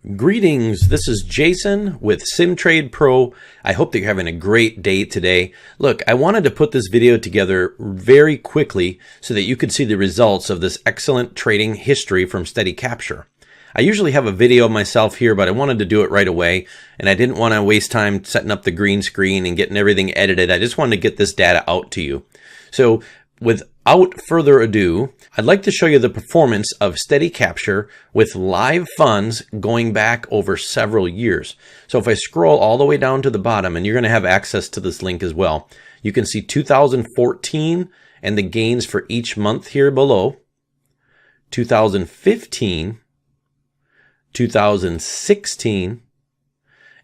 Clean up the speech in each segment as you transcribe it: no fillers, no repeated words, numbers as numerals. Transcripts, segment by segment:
Greetings, this is Jason with SimTrade Pro. I hope that you're having a great day today. Look, I wanted to put this video together very quickly so that you could see the results of this excellent trading history from Steady Capture. I usually have a video of myself here, but I wanted to do it right away, and I didn't want to waste time setting up the green screen and getting everything edited. I just wanted to get this data out to you. So without further ado, I'd like to show you the performance of Steady Capture with live funds going back over several years. So if I scroll all the way down to the bottom, and you're going to have access to this link as well, you can see 2014 and the gains for each month here below, 2015, 2016,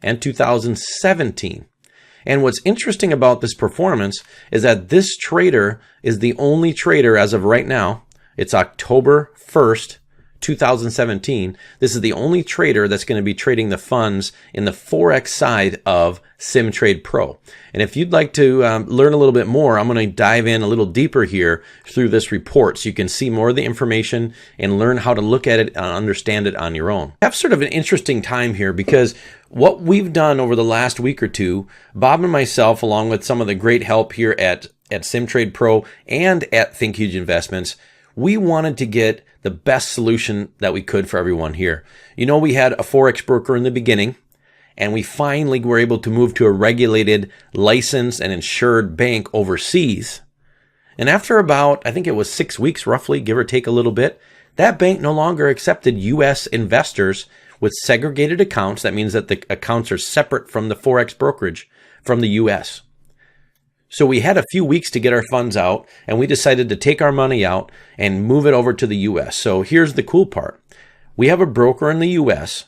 and 2017. And what's interesting about this performance is that this trader is the only trader as of right now. It's October 1st, 2017. This is the only trader that's going to be trading the funds in the Forex side of SimTrade Pro. And if you'd like to learn a little bit more, I'm going to dive in a little deeper here through this report so you can see more of the information and learn how to look at it and understand it on your own. I have sort of an interesting time here because what we've done over the last week or two, Bob and myself, along with some of the great help here at SimTrade Pro and at Think Huge Investments, we wanted to get the best solution that we could for everyone here. You know, we had a Forex broker in the beginning, and we finally were able to move to a regulated, licensed, and insured bank overseas. And after about, I think it was 6 weeks roughly, give or take a little bit, that bank no longer accepted U.S. investors with segregated accounts. That means that the accounts are separate from the Forex brokerage from the U.S. So we had a few weeks to get our funds out, and we decided to take our money out and move it over to the U.S. So here's the cool part. We have a broker in the U.S.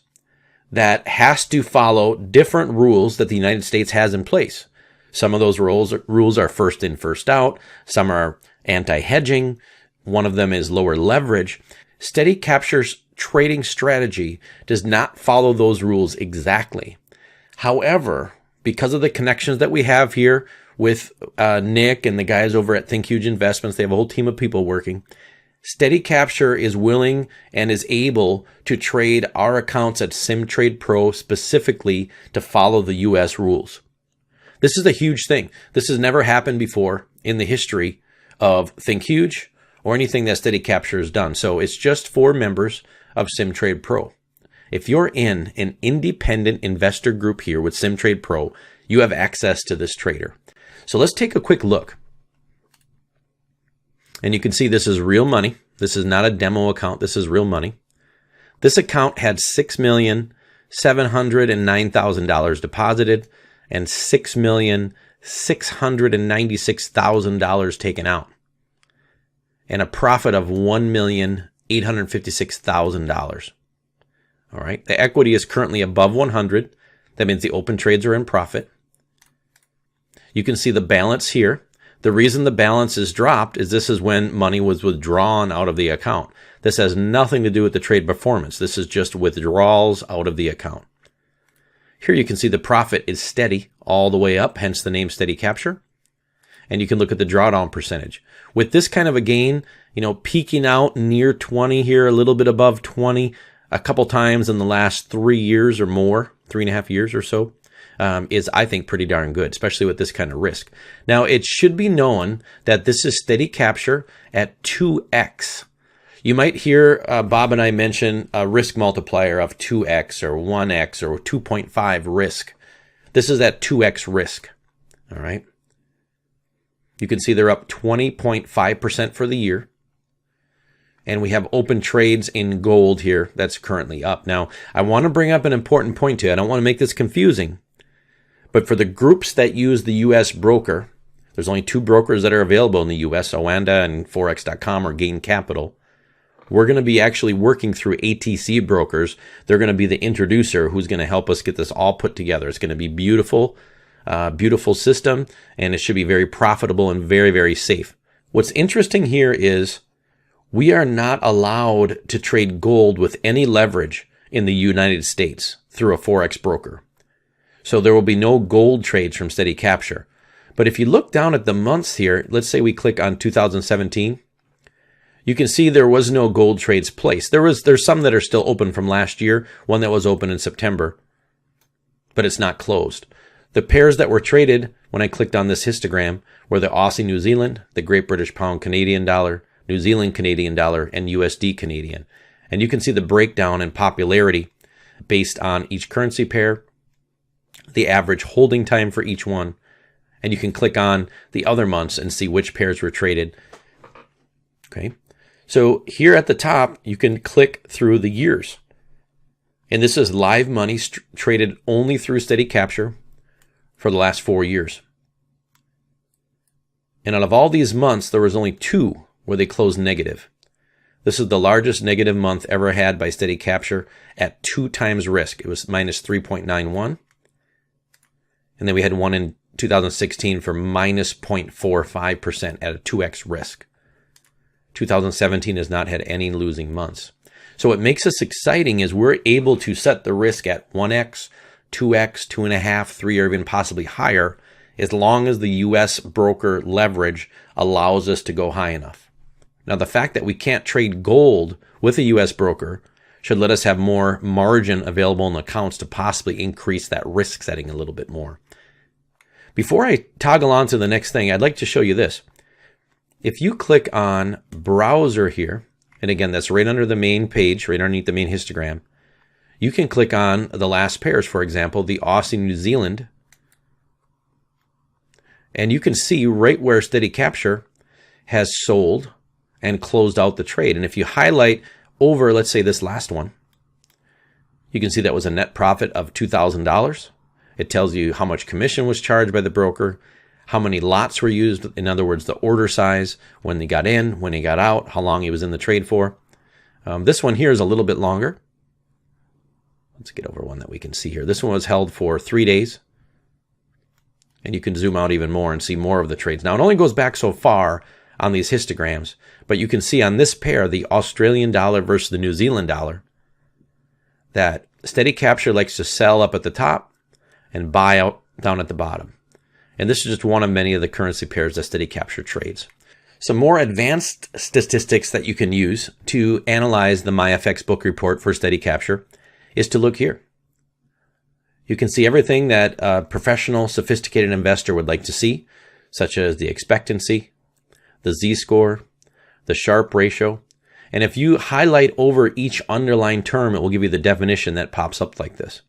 that has to follow different rules that the United States has in place. Some of those rules are first in, first out. Some are anti-hedging. One of them is lower leverage. Steady Capture's trading strategy does not follow those rules exactly. However, because of the connections that we have here with Nick and the guys over at Think Huge Investments, they have a whole team of people working. Steady Capture is willing and is able to trade our accounts at SimTrade Pro specifically to follow the U.S. rules. This is a huge thing. This has never happened before in the history of Think Huge or anything that Steady Capture has done. So it's just for members of SimTrade Pro. If you're in an independent investor group here with SimTrade Pro, you have access to this trader. So let's take a quick look. And you can see this is real money. This is not a demo account. This is real money. This account had $6,709,000 deposited and $6,696,000 taken out, and a profit of $1,856,000. All right. The equity is currently above 100. That means the open trades are in profit. You can see the balance here. The reason the balance is dropped is this is when money was withdrawn out of the account. This has nothing to do with the trade performance. This is just withdrawals out of the account. Here you can see the profit is steady all the way up, hence the name Steady Capture. And you can look at the drawdown percentage. With this kind of a gain, peaking out near 20 here, a little bit above 20, a couple times in the last 3 years or more, 3.5 years or so, is, I think, pretty darn good, especially with this kind of risk. Now, it should be known that this is Steady Capture at 2x. You might hear Bob and I mention a risk multiplier of 2x or 1x or 2.5 risk. This is at 2x risk. All right. You can see they're up 20.5% for the year. And we have open trades in gold here that's currently up. Now, I want to bring up an important point to you. I don't want to make this confusing. But for the groups that use the U.S. broker, there's only 2 brokers that are available in the U.S., Oanda and Forex.com or Gain Capital. We're going to be actually working through ATC brokers. They're going to be the introducer who's going to help us get this all put together. It's going to be beautiful, beautiful system, and it should be very profitable and very, very safe. What's interesting here is we are not allowed to trade gold with any leverage in the United States through a Forex broker. So there will be no gold trades from Steady Capture. But if you look down at the months here, let's say we click on 2017, You can see there was no gold trades placed. There's some that are still open from last year, one that was open in September, but it's not closed. The pairs that were traded when I clicked on this histogram were the Aussie New Zealand, the Great British Pound Canadian dollar, New Zealand Canadian dollar, and USD Canadian. And you can see the breakdown in popularity based on each currency pair, the average holding time for each one, and you can click on the other months and see which pairs were traded. Okay. So here at the top, you can click through the years. And this is live money traded only through Steady Capture for the last 4 years. And out of all these months, there was only 2 where they closed negative. This is the largest negative month ever had by Steady Capture at 2 times risk. It was minus 3.91. And then we had one in 2016 for minus 0.45% at a 2x risk. 2017 has not had any losing months. So what makes us exciting is we're able to set the risk at 1x, 2x, 2.5, 3, or even possibly higher, as long as the U.S. broker leverage allows us to go high enough. Now, the fact that we can't trade gold with a U.S. broker should let us have more margin available in accounts to possibly increase that risk setting a little bit more. Before I toggle on to the next thing, I'd like to show you this. If you click on browser here, and again, that's right under the main page, right underneath the main histogram, you can click on the last pairs, for example, the Aussie New Zealand, and you can see right where Steady Capture has sold and closed out the trade. And if you highlight over, let's say this last one, you can see that was a net profit of $2,000. It tells you how much commission was charged by the broker, how many lots were used, in other words, the order size, when they got in, when he got out, how long he was in the trade for. This one here is a little bit longer. Let's get over one that we can see here. This one was held for 3 days. And you can zoom out even more and see more of the trades. Now, it only goes back so far on these histograms, but you can see on this pair, the Australian dollar versus the New Zealand dollar, that Steady Capture likes to sell up at the top and buy out down at the bottom. And this is just one of many of the currency pairs that Steady Capture trades. Some more advanced statistics that you can use to analyze the MyFX book report for Steady Capture is to look here. You can see everything that a professional, sophisticated investor would like to see, such as the expectancy, the Z-score, the Sharpe ratio. And if you highlight over each underlined term, it will give you the definition that pops up like this.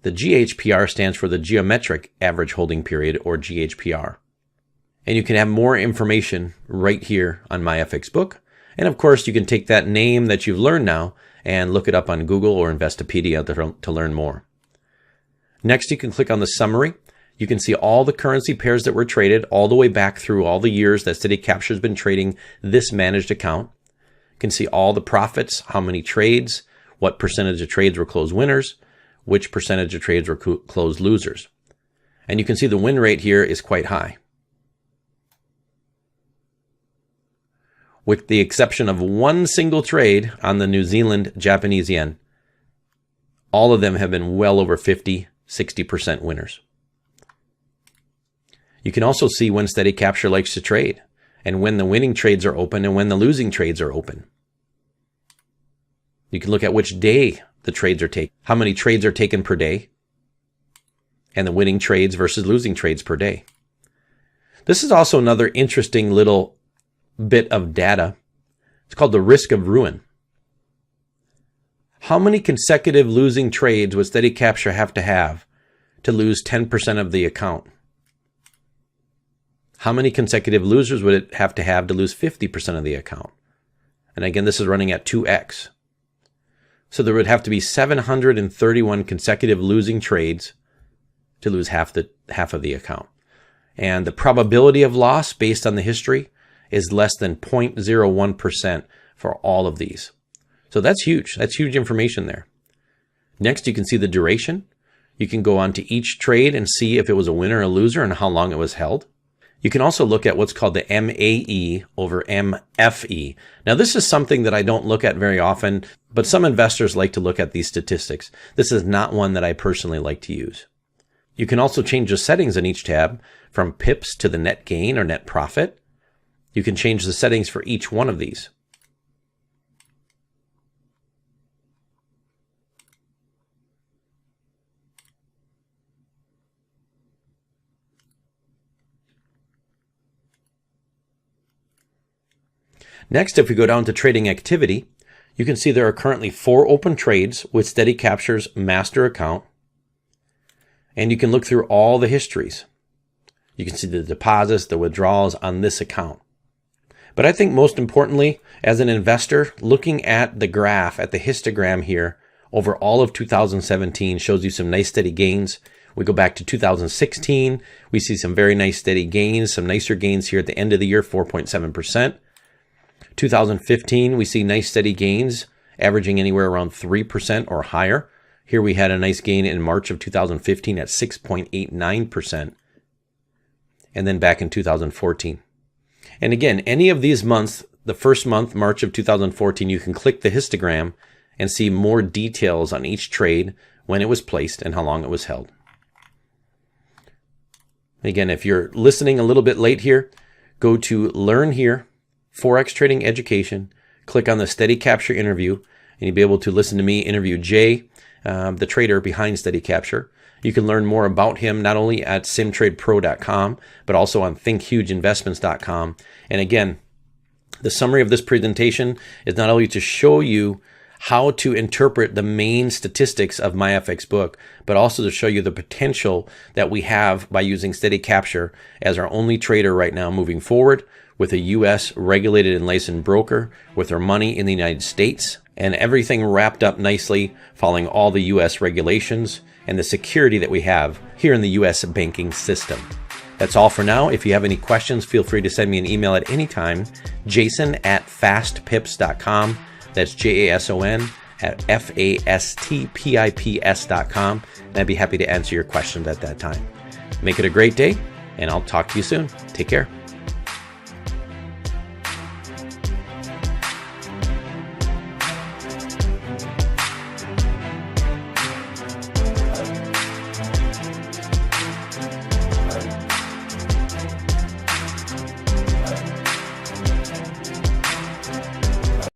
The GHPR stands for the Geometric Average Holding Period, or GHPR. And you can have more information right here on MyFX book. And of course, you can take that name that you've learned now and look it up on Google or Investopedia to learn more. Next, you can click on the summary. You can see all the currency pairs that were traded all the way back through all the years that Steady Capture has been trading this managed account. You can see all the profits, how many trades, what percentage of trades were closed winners, which percentage of trades were closed losers. And you can see the win rate here is quite high. With the exception of one single trade on the New Zealand Japanese yen, all of them have been well over 50-60% winners. You can also see when Steady Capture likes to trade, and when the winning trades are open and when the losing trades are open. You can look at which day the trades are taken, how many trades are taken per day, and the winning trades versus losing trades per day. This is also another interesting little bit of data. It's called the risk of ruin. How many consecutive losing trades would Steady Capture have to lose 10% of the account? How many consecutive losers would it have to lose 50% of the account? And again, this is running at 2x. So there would have to be 731 consecutive losing trades to lose half of the account. And the probability of loss based on the history is less than 0.01% for all of these. So that's huge. That's huge information there. Next, you can see the duration. You can go on to each trade and see if it was a winner or a loser and how long it was held. You can also look at what's called the MAE over MFE. Now, this is something that I don't look at very often, but some investors like to look at these statistics. This is not one that I personally like to use. You can also change the settings in each tab from pips to the net gain or net profit. You can change the settings for each one of these. Next, if we go down to trading activity, you can see there are currently 4 open trades with Steady Capture's master account. And you can look through all the histories. You can see the deposits, the withdrawals on this account. But I think most importantly, as an investor, looking at the graph, at the histogram here, over all of 2017 shows you some nice steady gains. We go back to 2016, we see some very nice steady gains, some nicer gains here at the end of the year, 4.7%. 2015, we see nice steady gains, averaging anywhere around 3% or higher. Here we had a nice gain in March of 2015 at 6.89%. And then back in 2014. And again, any of these months, the first month, March of 2014, you can click the histogram and see more details on each trade, when it was placed and how long it was held. Again, if you're listening a little bit late here, go to Learn Here, Forex Trading Education, click on the Steady Capture interview, and you'll be able to listen to me interview Jay, the trader behind Steady Capture. You can learn more about him not only at simtradepro.com, but also on thinkhugeinvestments.com. And again, the summary of this presentation is not only to show you how to interpret the main statistics of MyFX book, but also to show you the potential that we have by using Steady Capture as our only trader right now moving forward, with a U.S. regulated and licensed broker, with our money in the United States, and everything wrapped up nicely following all the U.S. regulations and the security that we have here in the U.S. banking system. That's all for now. If you have any questions, feel free to send me an email at any time, jason@fastpips.com. That's JASON at FASTPIPS.com. And I'd be happy to answer your questions at that time. Make it a great day, and I'll talk to you soon. Take care.